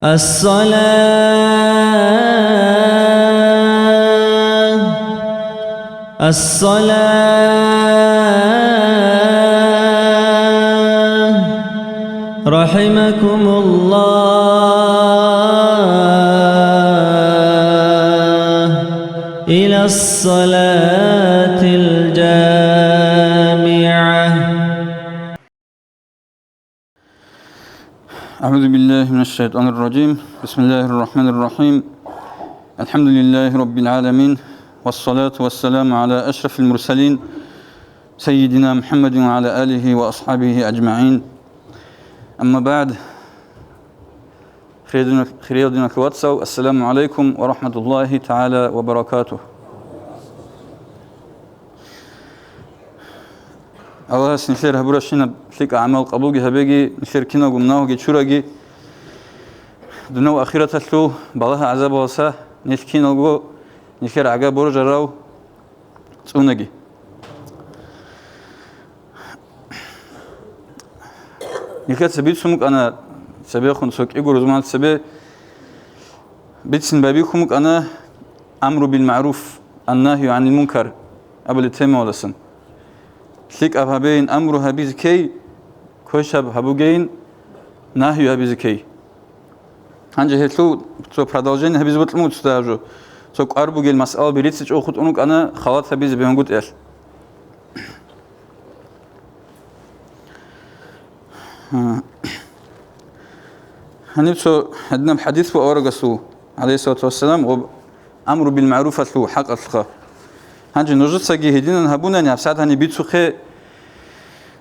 الصلاة رحمكم الله إلى الصلاة الجامعة. أعوذ بالله من الشيطان الرجيم. بسم الله الرحمن الرحيم. الحمد لله رب العالمين، والصلاة والسلام على أشرف المرسلين سيدنا محمد وعلى آله وأصحابه أجمعين. أما بعد، خيرنا كواتسو، السلام عليكم ورحمة الله تعالى وبركاته. الله سنخير هبرشنا فيك أعمال قبول هبيجي نخير كنا قمناه جشورجي دنو أخيرة تلو بالله عذاب وسا نخكين الجو نخير عجاب برج راو تونجي. نخير سبيت سمك أنا سبي خن سوق إيجو رزمان سبي بيتسن بابيكمك أنا أمر بالمعروف النهي عن المنكر قبل التيم ولا سن. ليك أبهبين أمرها بيزكي كوشب هبوجين نهي هبيزكي. هنجه هتلو تو продолжение هبيز بتلمو تستاجو تو قربوجي المسألة بريتش أو خد أنك أنا خلاص هبيز بينقول إيش. هنبتو عندنا حديث وأورجسو عليه الصلاة والسلام وأمر بالمعروف أتلو حق أتلقى. هنجي نجد سجى هدينا هبونا نفسات هني بيتسو خي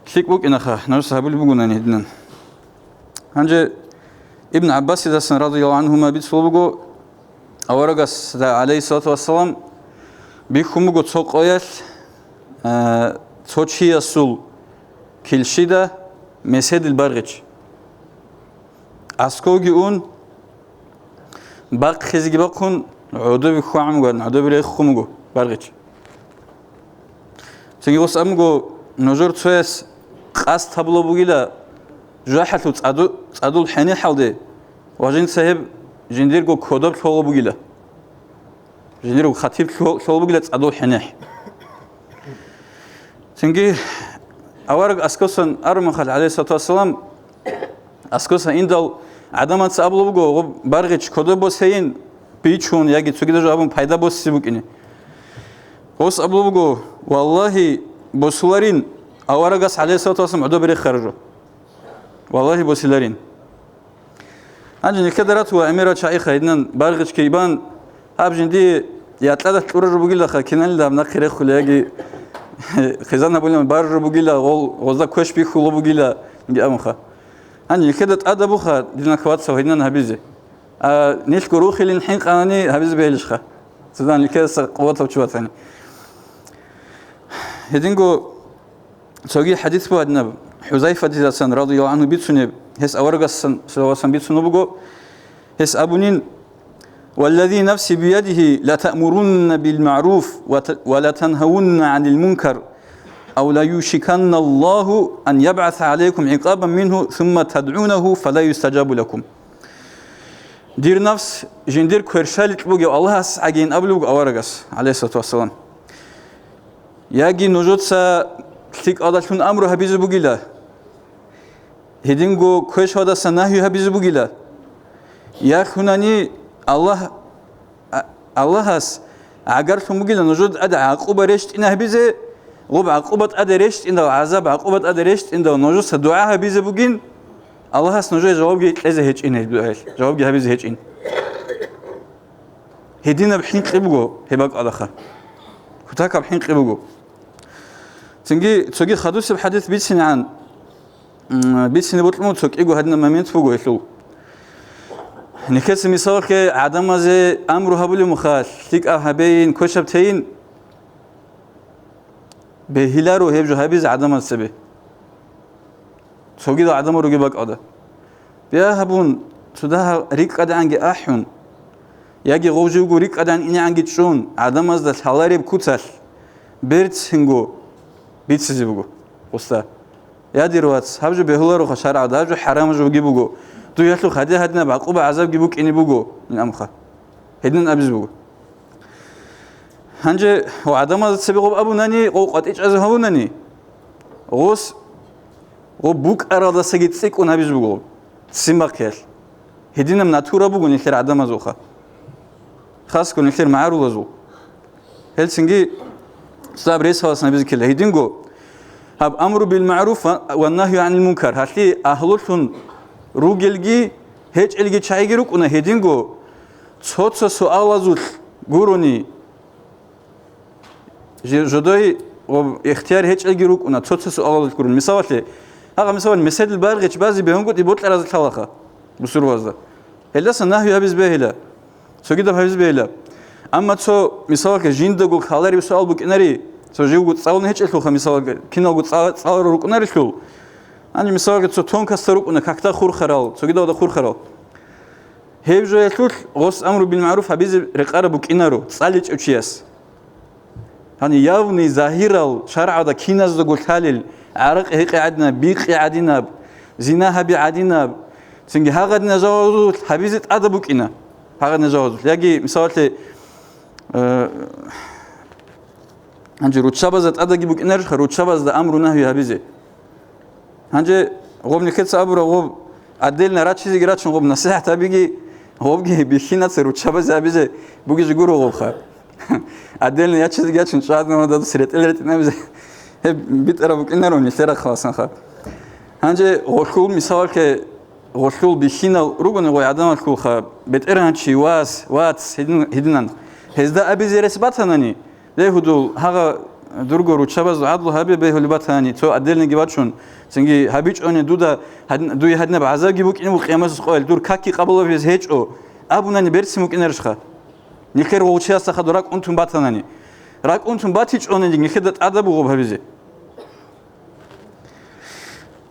شيك بوك إنخا نجد هبول بوجونا هدينا. هنجي ابن عباس إذا رضي الله عنهما بيتسو بوجو أورجس عليه الصلاة والسلام بيخم بوجو تسوق أيش تشي السول كلشيدا مسجد البرغش أسكوجي أون باق خزيجي باقون عدو بخوام قرن عدو بريخ خمجو برغش. تيجي وس أمجو نجور تسويس قاس تبلو بقيلا جاحتو تعدو الحني حالده وجين سهب جنديرجو كودب شغل بقيلا جنديرجو خطيب شغل بقيلا تعدو الحني. تيجي أورق أسكوسن أرمخل عليه الصلاة والسلام أسكوسن إندل عدمان سأبلو بقو برغش كودب بس هين بيتشون يجي تسوقي جوابهم فايدة بس سيبوكيني. وس أبلو بقو والله بوسلارين أورقس عليه الصلاة والسلام عدو بريخ خرجوا والله بوسلارين. أجن كدرت وأميرة شايخة إذن برغش كيبان أبجندي يطلع تورج بقيلا خكينال ده منخرخ خليجي خزانة بقولنا برج بقيلا غزة كوش بيخلو بقيلا جامخا. أجن كدت أدبوخا دينا كوات سوينا هبيزي نشكر روحي للحين قانوني هبيز بيلشخا سودان الكاس قوات وشوات ثاني. هدينجو سوي حديث بوادنا حذيفة رضي الله عنه بيتسني هس أورجس سلوسن بيتسنو بقو هس أبونين والذي نفسي بيده لا تأمرون بالمعروف ولا تنهون عن المنكر أو لا يوشكن الله أن يبعث عليكم عقابا منه ثم تدعونه فلا يستجاب لكم. دير نفس جندير كرشالك بقو الله أسعجين أبلغ أورجس عليه الصلاة والسلام. يجي نجود سا تيك أدلون أمره هبيز بقيلا هدينجو كوش هذا سناهي هبيز بقيلا يا خناني الله هس عقرتهم بقيلا نجود أدع عقوبة رشت إنه هبيزه غب عقوبة أدع رشت إنه عذاب عقوبة أدع رشت إنه نجود سدعاء هبيز بقين الله هس نجود جواب جي لازم هيج إنه جواب جي هبيز هيج إن هدينا بحين قبقو هباق أدخل كتاك بحين قبقو. تيجي خدوس الحديث بيتسن عن بيتسن بطلمو تسوق إيجو هدنا مميت فوقه يسلو. نكاس مثال كعدم زي أمره هبولي مخاش تيك أهبين كوشب تين بهلارو هيبجو هبيز عدم السبب. تسوقي ده عدم رجبك أدا. بيا هبون تده ريك أدا عنجي أحيون. يجي غوجو ريك أدا إني عنجي تشون عدم زد حلاري بكوتش بيرت هنجو. بيتسجي بقو وستا يا ديروات هبجو بهلارو خشارع ده هبجو حرام جو بجي بقو تو يحلو خدي هدنا بعقوبة عذاب جيبوك إني بوجو من أمخا هدنا أبز بوجو هنجي وعدم سبقوا أبو ناني وقت إيش أزهو ناني غوس وبوك أرادا سجد سيك ونبز بوجو سيمبكيل هدينا من ناتورا بوجو نخير عدم زوخا خاص كون نخير معارو زو هلسنجي صاب رئيس خلاص نبز كله هدينجو هب أمر بالمعروف والنهي عن المنكر هاتلي أهلولتون روجلجي هيج إلجي شايجروك ونا هدينجو صوت سؤال زول جوروني جدوي واختيار هيج إلجي روك ونا صوت سؤال زول جورون مثال هذا مثال البارغ بعضي بيهونجو يبوت على الخلاقة بسر وزده هلا سنهي هبز بهلا سو كده هبز بهلا أما تو مثال كجيندو خالري بسؤال بكناري سوجيو قط صاون هيك إلكو خميسة كنا قط صار روكنا رشلو أنا مثال قط تون كسروك ونكاكتا خور خرال سوكيدا ودا خور خرال هيب جو يطلع غص أمر بالمعروف هبيز رقارة بكينارو صالح أشياس هني ياوني ظاهرة شرع هذا كيناز دقول حالل عرق هيك عدنا بيق عدنا زنا هبي عدنا سنجي هذا نجاوز هبيز أدا بكينا هذا نجاوز يجي مثال هنجي روتشابز أداجي بوك إنرش روتشابز ده أمر نهي هبيزه هنجي غوب نكت سأبره غوب عدلنا راتشي زي راتش غوب نصيحة تبيجي غوب جه بيخينات روتشابز هبيزه بوجي جورو غوب خا عدلنا ياتشي زي راتش نشاهدنا ما ده سريت إلرت نبيزه بيت أربوك إنرون نشتري خلاص خا هنجي غوشول مثال ك غوشول بيخينا روجنا غوي عدم الكل خا بيت إرهانشي واتس هدنا هزدا أبيزه رسبات هناني ليه هدول هذا درجة روتشابز عضلو هبي به اللي باتهاني تو أدلنا جباتشون سنجي هبيج أني دودا دوي هدنا بعذاب جيبوك إنه قيامة سقال دور كاكي قبله فيز هيج أو أبونا نبرس ممكن نرشخه نخير ووشيا سخد راك أنتم باتهاني راك أنتم باتيج أني نخدت أدب وغب هبيزه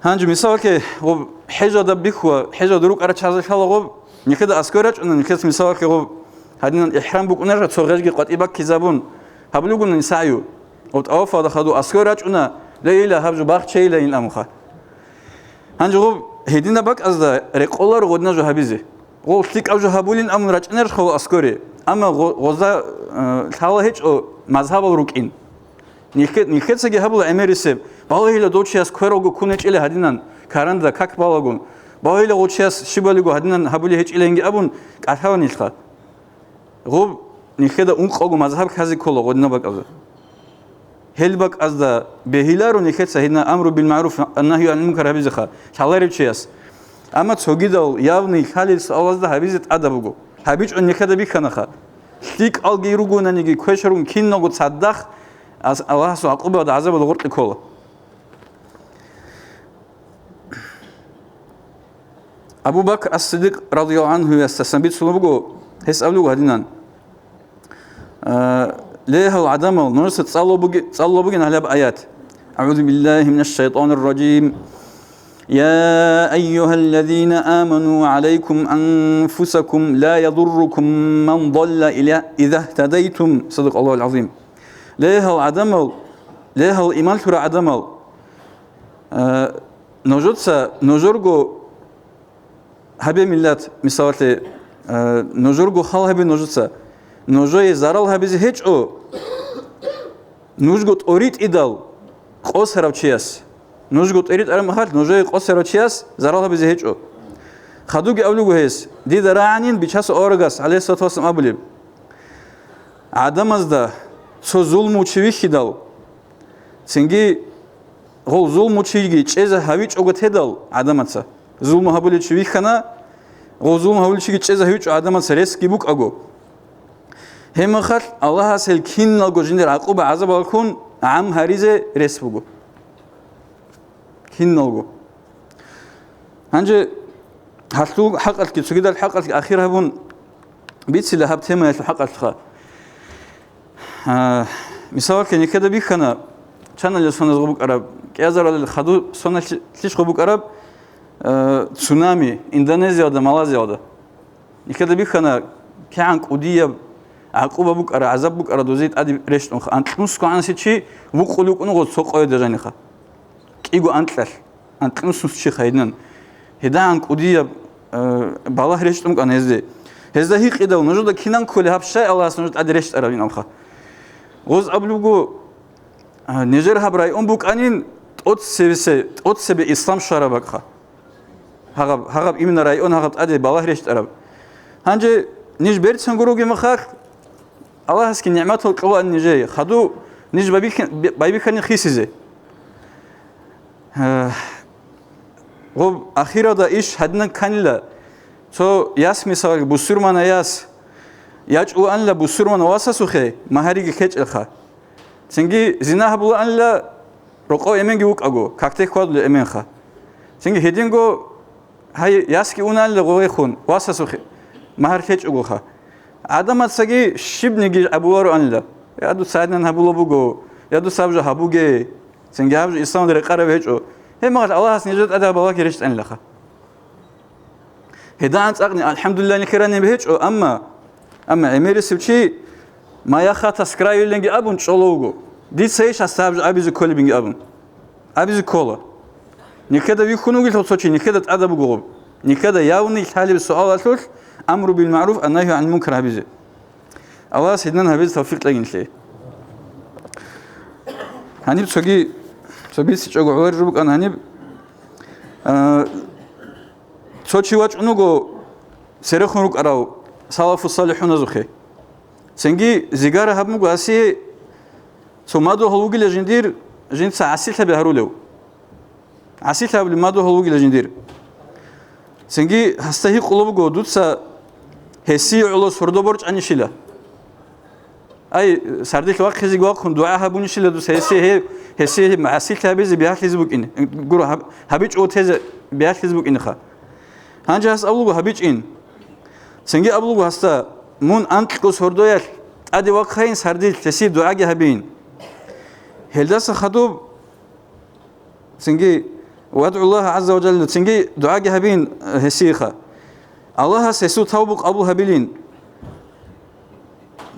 هنج مثال كه غب حاجة دبيخوا حاجة دروك أرد شازل خلا غب نخد أسكرج أن نخد مثال كه غب هدنا إحرام بك ونرجع تسوغج قط إباك كذابون هبلوغن نسايو وتأوفى دخلوا أسكراج أنا ليلة هبجو باخ شيء لين أمخا هنجو هدينا بك أزدا رقولار غدنا جو هبيزه غولتيك أوجو هبولين أمن راج نرش خو أسكري أما غزا خاله هيج أو مذهب الروكين نيخت سجى هبول أمريسب باهيلا دوتشي أسكرو كونج إلى هدينا كارندا كاك بالاغون باهيلا دوتشي شباليغو هدينا هبولي هيج إلى إنجي أبون كأثوا نيخت غوب نخدا أنقاغو مذهب كذي كله غدنا بك أزدا هلبك أزدا بهيلارو نخد سهينا أمر بالمعروف النهي عن المنكر هبيز خا شالاري تشياس أما تسوجيدال ياوني خالد سأوازدا هبيزت أدبوجو هبيج أن نخدا بيخنا خا تيك ألجيروجو ننيجي كويشرون كين نقول صدق الله سو عقوبة وعذاب الغرق كله أبو بكر الصديق رضي الله عنه يستسنبت سلوبجو هسألوه هدينا ليه العدم نرس تصلوا بجن على بآيات أعوذ بالله من الشيطان الرجيم يا أيها الذين آمنوا عليكم أنفسكم لا يضركم من ضل إذا اهتديتم صدق الله العظيم ليه العدم ليه الإيمان ترى عدم نجودسا نجورجو هبي ملات مثال نجورجو خال هبي نجودسا نوجوي زارال هبيز هيج أو نوجود أريد إدال قص هربتشياس نوجود أريد أرم خالد نوجوي قص هربتشياس زارال هبيز هيج أو خدوج أولو جهز دي درانين بيشاس أورغاس عليه الصلاة والسلام أبليب عدم أزدا سو ظلم وشويخ إدال سنجي هو ظلم وشيجي تجزا هبيج أوجت هدال عدم أتسا ظلم هبولي شويخنا هو ظلم هبولي شيجي تجزا هبيج عدم أتسا ريس كيبوك أجو هم خال الله سل كين نالجوجين عقوبة عذاب الكون عام هريزة رسبوجو كين نالجو هنجي هالتو حق الكتسوجيد الحق الأخير هبون بيتس اللي هبتهم الحق الخا مثال كني كده بيخنا كان اللي صنع غبوك عرب كأزر اللي خدو صنع ليش غبوك عرب تسونامي إندونيسيا ولا ماليزيا ولا نكده بيخنا كان قدية عقوبة بوك أرى عذاب بوك أرى دوزيت أدي ريشت أنخ أنت نسكو عن شيء وقولك أنو قد سوق أيد جانيخا كيجو أنتلر أنت نسوس شيء خيدنا هدا عن قدية бала рештум кан хезде хи қидал ножуда кинан коли хапшай Аллах ножуд ади решт арабин амха гоз аблугу нежер хабрай он бук анин от себе ислам шарабакха хагаб именно район хагаб ади бала решт араб ханже ниж берцен гуруги махах Аллах ски ниъматул қаван нижей хаду ниж байбикани хисизе гоб ахирада иш хаднан канила то яс мисал бусурмана яс яч у анла бусурмана васасухе махариги хеч элха синги зина була анла роқо эменги укаго какте квадлу эменха синги хединго хай яски унанла гоехун васасухе махар хеч угоха адамат саги шибниги абуару анла яду саднан хабуло буго яду сабжа хабуге синги хабжа ислам дре қараб хечо هما الله سنجد أدا بواك رشت أن لخا هدانت أغني الحمد لله نكراني بهج أما عمير سبشي ما يخا تسكرايو لنجي أبون شلوغو دي سيش أستابج أبيز كل بينجي أبون أبيز كولا نكدا بيكونوا قلت وصوتي نكدا أدا بقوب نكدا ياوني الحالي بالسؤال أسلوش أمر بالمعروف النهي عن المنكر هبيزي الله سيدنا هبيز توفيق لين شيء هنيب سوغي سبيس چوغ عور ربك أنا هنيب سوتشي واج أنوغو سيرخون رك أراو سالف الصالحون زخي سنجي زيجارة هبمغو أسي سومادو هلوغي لجندير جند سعسيلها بهرولو عسيلها بلمادو هلوغي لجندير سنجي هستهي قلوبغو دوتسا هسي علو سردو برج أنيشيلا أي سرديك واق خزيق واق دعاء هبونيشيلا دوس هسي معسيلها بيزي بيها خزبوك إن قرو هبيج أو تهز بيها خزبوك إن خا هانجا هس أبلغو هبيج إن سنجي أبلغو هستا مون أنتلقو سردويا أدي واق خاين سرديك تسيب دعاء هبين هلداس خدوب سنجي وادعو الله عز وجل سنجي دعاء هبين هسيخا الله سيسو توبق أبو هبيلين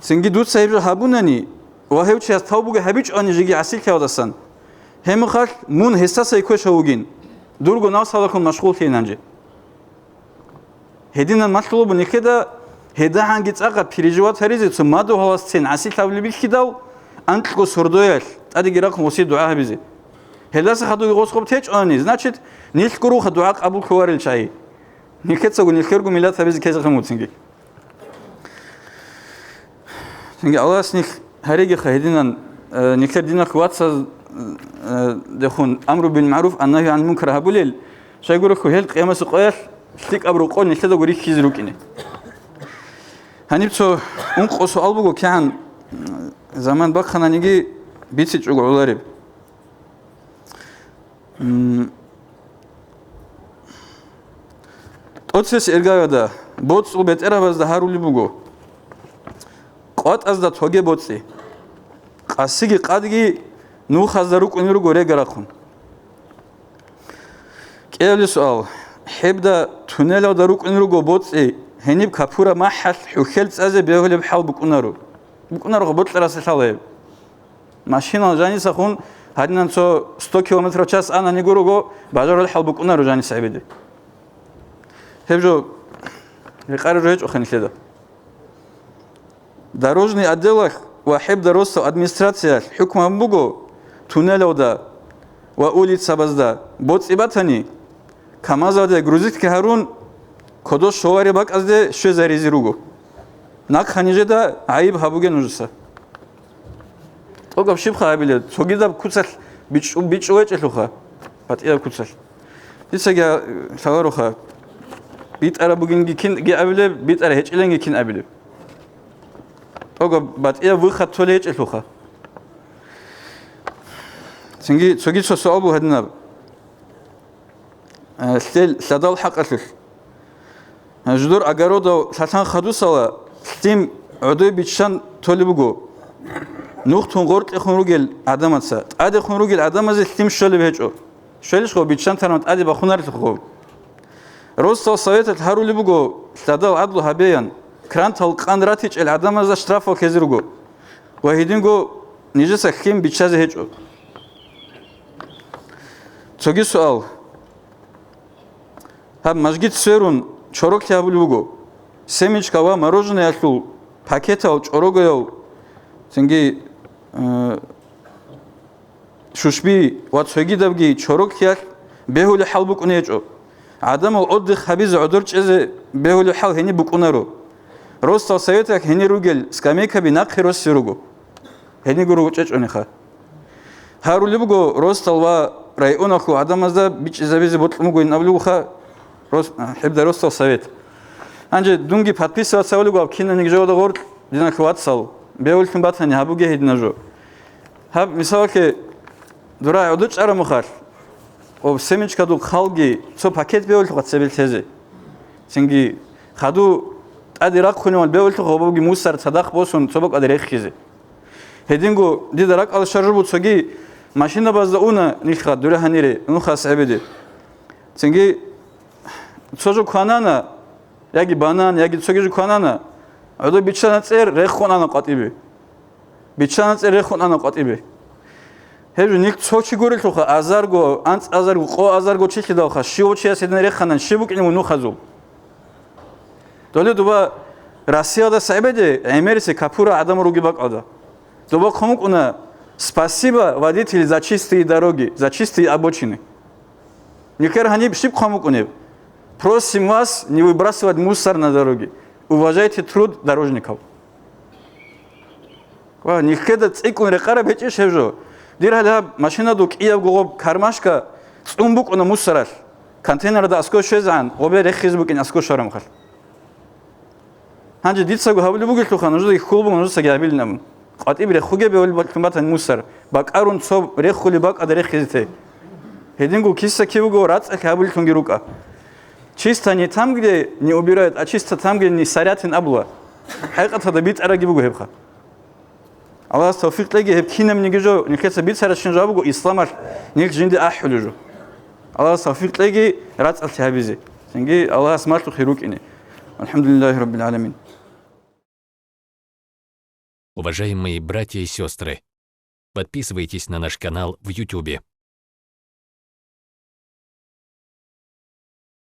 سنجي دوت سايبجا هابوناني وهيو تشيس توبق هبيج أني جيجي عسيل كيوداسان هم خال مون حساسا يكوش هوجين دورغو ناو سالكم مشغول تينانجي هدينا مطلوب نكدا هدا هانجيت أقا بيريجوات هريزي تسمادو هواستين عسيل تابلي بالكداو أنتلقو سردويل أدي جراكم وسي دعاء بيزي هلاس خدو يغوص خوب تيج أني значит نيلكرو خدعاء قبول كوارل شاي نكتسو نيلكرو ميلاد هبيزي كيز خمود سنجي سنجي الله سنيك هريجي خهدينا نكتر دينا خواتسا دخون أمر بالمعروف النهي عن المنكر هبوليل شاي يقولوا هل قيامة سقايل تلك أبرو قول نكتر دوري كيزروك إني هنبتو أنقو سؤال بقو كان زمان بقنا نيجي بيتسج عقولارب أتسس إرجايدا بوتس وبيت إرهبز ده هارولي بقو قات أز ده توجي بوتسي قاسيجي قادجي نو خزروك إنيرو غوري غراخون كيل سؤال حبدا تونيل دروك إنيرو غو بوتسي هنيب كابورا ما حل حخلت أز بيهول بحال بكونارو بوتس راس شالب ماشينا جاني سخون هادنا سو 100 كيلومتر час أنا نيجوروغو بازار الحال بكونارو جاني سعيدي هبجو يقارن ريج أخني كده دروجني أدلك وحب دروس أدمنستراتيا حكم بوجو تونيلودا وأوليت سبزدا بوت إباتني كما زاد جروزيت كهارون كدوش شواري باك أزده شو زريزي روجو ناك خنيجة عيب هبوجي نجسا أوقف شيب خابيل سوجيدا كوتسل بيتش ويتش لوخا بات إيه كوتسل لسه شاوروخا بيت أرا بوجين جين أبله بيت أرا هيج إلين جين أبله أوقف بات إيه وخات توليج لوخا سنجي سوجي شو سؤابو هدنا ستيل سدال حق أسلش جدور أجرودو ساتان خدوسلا ستيم عدوي بيتشان تولي بوجو نقطة غورت إخون رجل عدم تسا عاد إخون رجل عدم زي ستيم شلي بهجو شليش خو بيتشان ترمت عادي بخونار تخو روز صويت الهارو اللي بوجو سدال عدلو هبيان كرانت هالقان راتيج العدم زي اشتراف وكزيرجو وهيدينجو نيجس خيم بيتشاز هجو تجي سؤال هم مجد سيرون чорок я булуго семечка ва мороженое алу пакета чорого цинги шушби ва цогидавги чорок я бехули хал букунечо адам отдых хабиз удурчезе бехули хал хени букунаро ростал советак хени ругел скамейка би нақхи росируго хени гуру чечониха харулибго ростал ва районаху адамазда бичезавизи ботлмуго навлуха рост хебда ростал совет анже дунги подписываться олуго кинаник жода гор динак ватсал беултин батани хабуге хиднажо хаб мисалке дура удуч арамухар об семечка ду халги со пакет беулт ватсабил тезе синги хаду адирак хунмал беулт хобуги мусар садах босун собок адирек хизе хединго дидарак ал шаржубут соги машина базда уна нихха дура ханире ну хас абеде синги сожу канана яги банан яги соги канана адо бичана цер рехонана qatиби бичана цер рехонана qatиби хежу ник цочи горил тоха азарго анц азарго қо азарго чихи даха шиочи асиден реханан шибукини ну хазу доле дуба Россияда сабеде эмерисе капура адам руги бакада дуба комукуна спасибо водители за чистые дороги за чистые обочины никер хани шиб комукуне просим вас не выбрасывать мусор на дороге уважайте труд дорожников ва никеда цикун рекара бечи шевжо дирхала машина дук ия гого кармашка цумбук на мусораш контейнерда аско шезан обе рехизбук ин аско шарам хал ханже дитсагу хавлибугил тухан ужда их хулбу ужда габилнам qatib rexuge beol bakmatan musar bakarun sob rexuli bak ad rexizte hedingu kissa кивуго рац хабул тунгирука чисто не там где не убирают а чисто там где не сорят ин абла хайқата да бит арагибуго хебха Аллах тавфиқ леги хеб кинам нигежо никеса бит сарашин жабуго исламар ник жинди ахулужу Аллах тавфиқ леги рац алхабизи синги Аллах смарту хирукини Альхамдулиллахи раббил аламин. Уважаемые братья и сестры, подписывайтесь на наш канал в YouTube.